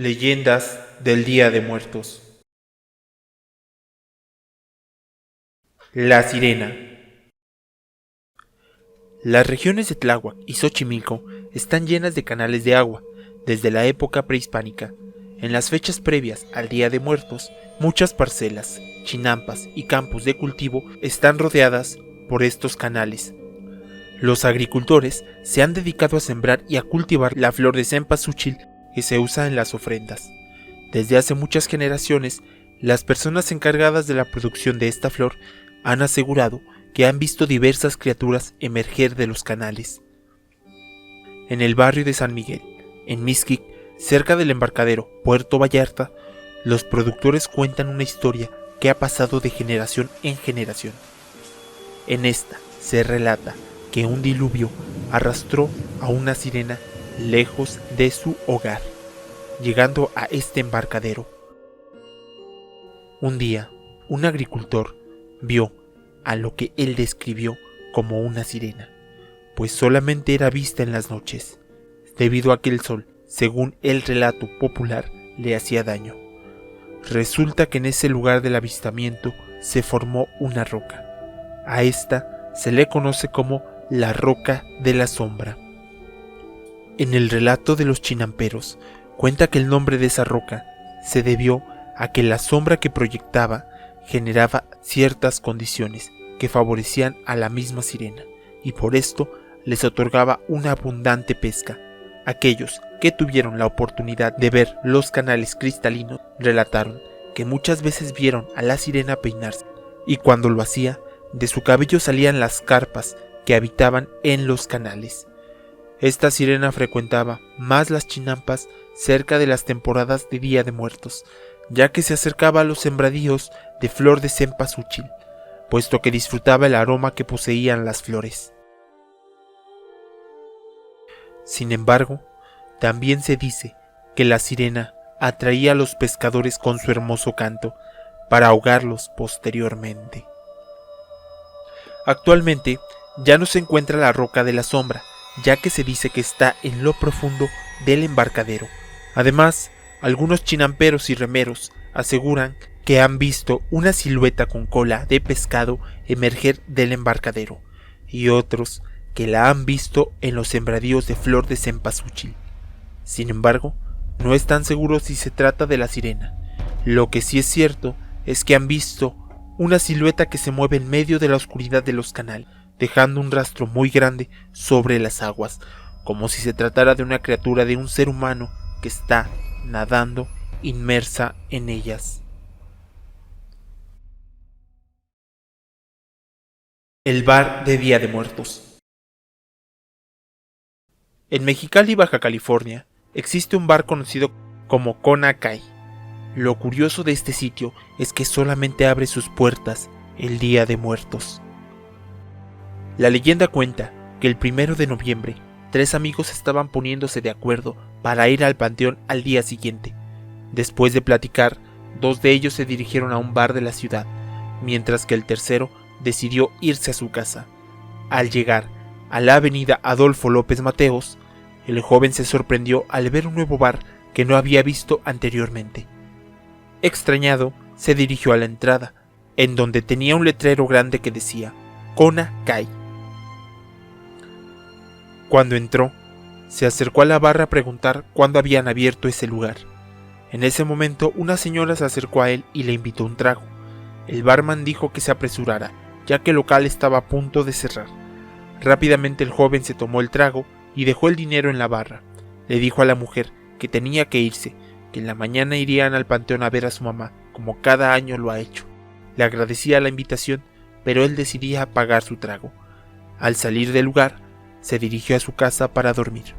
Leyendas del Día de Muertos. La Sirena. Las regiones de Tláhuac y Xochimilco están llenas de canales de agua desde la época prehispánica. En las fechas previas al Día de Muertos, muchas parcelas, chinampas y campos de cultivo están rodeadas por estos canales. Los agricultores se han dedicado a sembrar y a cultivar la flor de cempasúchil que se usa en las ofrendas. Desde hace muchas generaciones, las personas encargadas de la producción de esta flor han asegurado que han visto diversas criaturas emerger de los canales. En el barrio de San Miguel, en Mixquic, cerca del embarcadero Puerto Vallarta, los productores cuentan una historia que ha pasado de generación en generación. En esta se relata que un diluvio arrastró a una sirena lejos de su hogar, llegando a este embarcadero. Un día, un agricultor vio a lo que él describió como una sirena, pues solamente era vista en las noches, debido a que el sol, según el relato popular, le hacía daño. Resulta que en ese lugar del avistamiento se formó una roca. A esta se le conoce como la Roca de la Sombra. En el relato de los chinamperos, cuenta que el nombre de esa roca se debió a que la sombra que proyectaba generaba ciertas condiciones que favorecían a la misma sirena, y por esto les otorgaba una abundante pesca. Aquellos que tuvieron la oportunidad de ver los canales cristalinos relataron que muchas veces vieron a la sirena peinarse, y cuando lo hacía, de su cabello salían las carpas que habitaban en los canales. Esta sirena frecuentaba más las chinampas cerca de las temporadas de Día de Muertos, ya que se acercaba a los sembradíos de flor de cempasúchil, puesto que disfrutaba el aroma que poseían las flores. Sin embargo, también se dice que la sirena atraía a los pescadores con su hermoso canto para ahogarlos posteriormente. Actualmente ya no se encuentra la Roca de la Sombra, ya que se dice que está en lo profundo del embarcadero. Además, algunos chinamperos y remeros aseguran que han visto una silueta con cola de pescado emerger del embarcadero, y otros que la han visto en los sembradíos de flor de cempasúchil. Sin embargo, no están seguros si se trata de la sirena. Lo que sí es cierto es que han visto una silueta que se mueve en medio de la oscuridad de los canales, dejando un rastro muy grande sobre las aguas, como si se tratara de una criatura de un ser humano que está nadando inmersa en ellas. El bar de Día de Muertos. En Mexicali, Baja California, existe un bar conocido como Kona Kai. Lo curioso de este sitio es que solamente abre sus puertas el Día de Muertos. La leyenda cuenta que el 1 de noviembre, 3 amigos estaban poniéndose de acuerdo para ir al panteón al día siguiente. Después de platicar, 2 de ellos se dirigieron a un bar de la ciudad, mientras que el tercero decidió irse a su casa. Al llegar a la avenida Adolfo López Mateos, el joven se sorprendió al ver un nuevo bar que no había visto anteriormente. Extrañado, se dirigió a la entrada, en donde tenía un letrero grande que decía Kona Kai. Cuando entró, se acercó a la barra a preguntar cuándo habían abierto ese lugar. En ese momento, una señora se acercó a él y le invitó un trago. El barman dijo que se apresurara, ya que el local estaba a punto de cerrar. Rápidamente el joven se tomó el trago y dejó el dinero en la barra. Le dijo a la mujer que tenía que irse, que en la mañana irían al panteón a ver a su mamá, como cada año lo ha hecho. Le agradecía la invitación, pero él decidía pagar su trago. Al salir del lugar, se dirigió a su casa para dormir.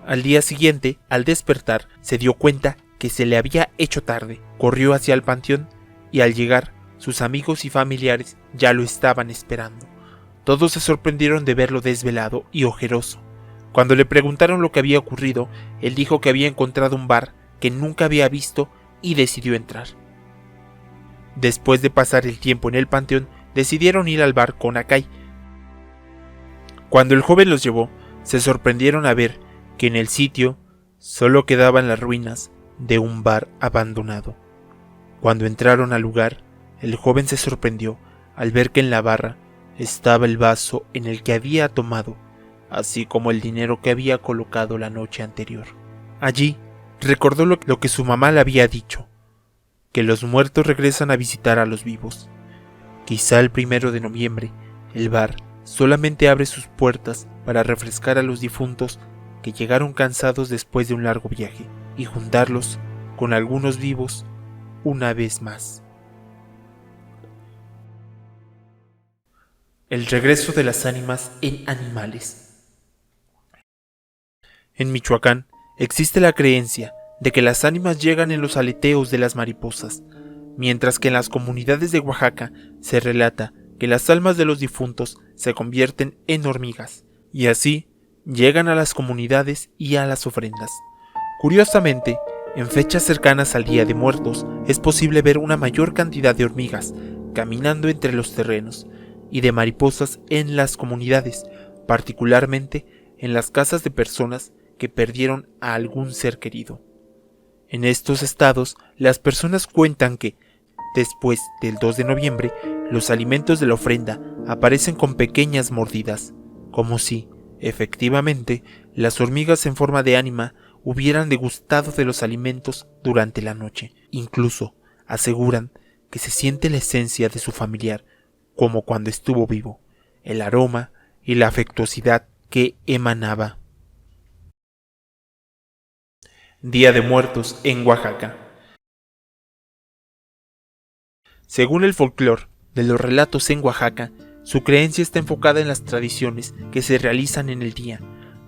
Al día siguiente, al despertar, se dio cuenta que se le había hecho tarde. Corrió hacia el panteón y al llegar, sus amigos y familiares ya lo estaban esperando. Todos se sorprendieron de verlo desvelado y ojeroso. Cuando le preguntaron lo que había ocurrido, él dijo que había encontrado un bar que nunca había visto y decidió entrar. Después de pasar el tiempo en el panteón, decidieron ir al bar Kona Kai. Cuando el joven los llevó, se sorprendieron a ver que en el sitio solo quedaban las ruinas de un bar abandonado. Cuando entraron al lugar, el joven se sorprendió al ver que en la barra estaba el vaso en el que había tomado, así como el dinero que había colocado la noche anterior. Allí recordó lo que su mamá le había dicho, que los muertos regresan a visitar a los vivos. Quizá el 1 de noviembre, el bar solamente abre sus puertas para refrescar a los difuntos que llegaron cansados después de un largo viaje y juntarlos con algunos vivos una vez más. El regreso de las ánimas en animales. En Michoacán existe la creencia de que las ánimas llegan en los aleteos de las mariposas, mientras que en las comunidades de Oaxaca se relata que las almas de los difuntos se convierten en hormigas, y así llegan a las comunidades y a las ofrendas. Curiosamente, en fechas cercanas al Día de Muertos es posible ver una mayor cantidad de hormigas caminando entre los terrenos y de mariposas en las comunidades, particularmente en las casas de personas que perdieron a algún ser querido. En estos estados, las personas cuentan que, después del 2 de noviembre, los alimentos de la ofrenda aparecen con pequeñas mordidas, como si, efectivamente, las hormigas en forma de ánima hubieran degustado de los alimentos durante la noche. Incluso aseguran que se siente la esencia de su familiar, como cuando estuvo vivo, el aroma y la afectuosidad que emanaba. Día de Muertos en Oaxaca. Según el folclore de los relatos en Oaxaca, su creencia está enfocada en las tradiciones que se realizan en el día.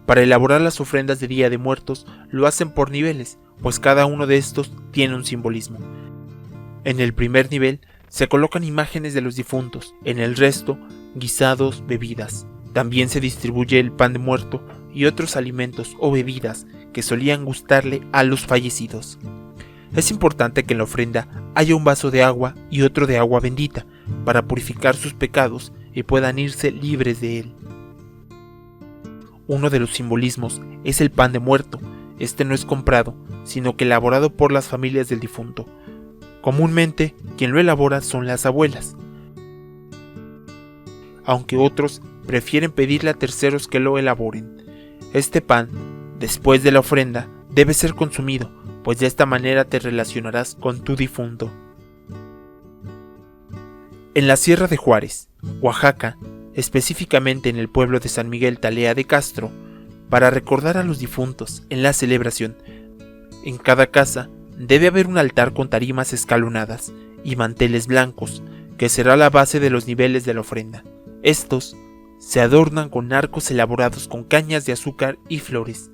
Para elaborar las ofrendas de Día de Muertos lo hacen por niveles, pues cada uno de estos tiene un simbolismo. En el primer nivel se colocan imágenes de los difuntos, en el resto guisados, bebidas. También se distribuye el pan de muerto y otros alimentos o bebidas que solían gustarle a los fallecidos. Es importante que en la ofrenda haya un vaso de agua y otro de agua bendita para purificar sus pecados y puedan irse libres de él. Uno de los simbolismos es el pan de muerto. Este no es comprado, sino que elaborado por las familias del difunto. Comúnmente, quien lo elabora son las abuelas, aunque otros prefieren pedirle a terceros que lo elaboren. Este pan, después de la ofrenda, debe ser consumido, pues de esta manera te relacionarás con tu difunto. En la Sierra de Juárez, Oaxaca, específicamente en el pueblo de San Miguel Talea de Castro, para recordar a los difuntos en la celebración, en cada casa debe haber un altar con tarimas escalonadas y manteles blancos, que será la base de los niveles de la ofrenda. Estos se adornan con arcos elaborados con cañas de azúcar y flores,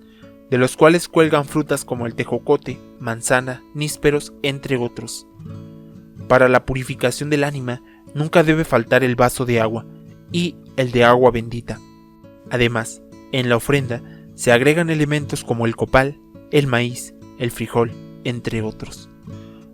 de los cuales cuelgan frutas como el tejocote, manzana, nísperos, entre otros. Para la purificación del ánima nunca debe faltar el vaso de agua y el de agua bendita. Además, en la ofrenda se agregan elementos como el copal, el maíz, el frijol, entre otros.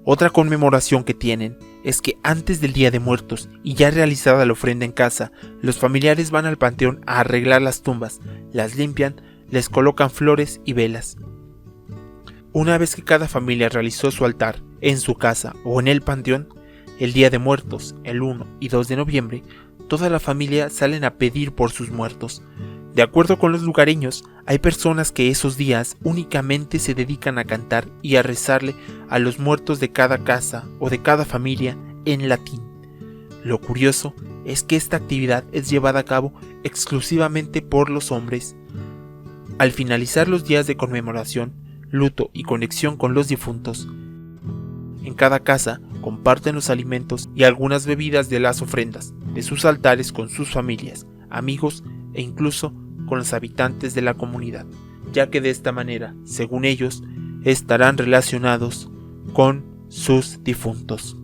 Otra conmemoración que tienen es que antes del Día de Muertos y ya realizada la ofrenda en casa, los familiares van al panteón a arreglar las tumbas, las limpian, les colocan flores y velas. Una vez que cada familia realizó su altar en su casa o en el panteón, el Día de Muertos, el 1 y 2 de noviembre, toda la familia salen a pedir por sus muertos. De acuerdo con los lugareños, hay personas que esos días únicamente se dedican a cantar y a rezarle a los muertos de cada casa o de cada familia en latín. Lo curioso es que esta actividad es llevada a cabo exclusivamente por los hombres. Al finalizar los días de conmemoración, luto y conexión con los difuntos, en cada casa comparten los alimentos y algunas bebidas de las ofrendas de sus altares con sus familias, amigos e incluso con los habitantes de la comunidad, ya que de esta manera, según ellos, estarán relacionados con sus difuntos.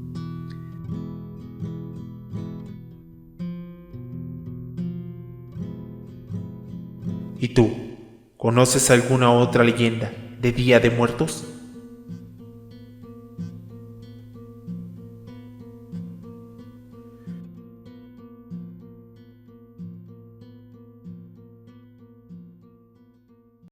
¿Y tú, conoces alguna otra leyenda de Día de Muertos?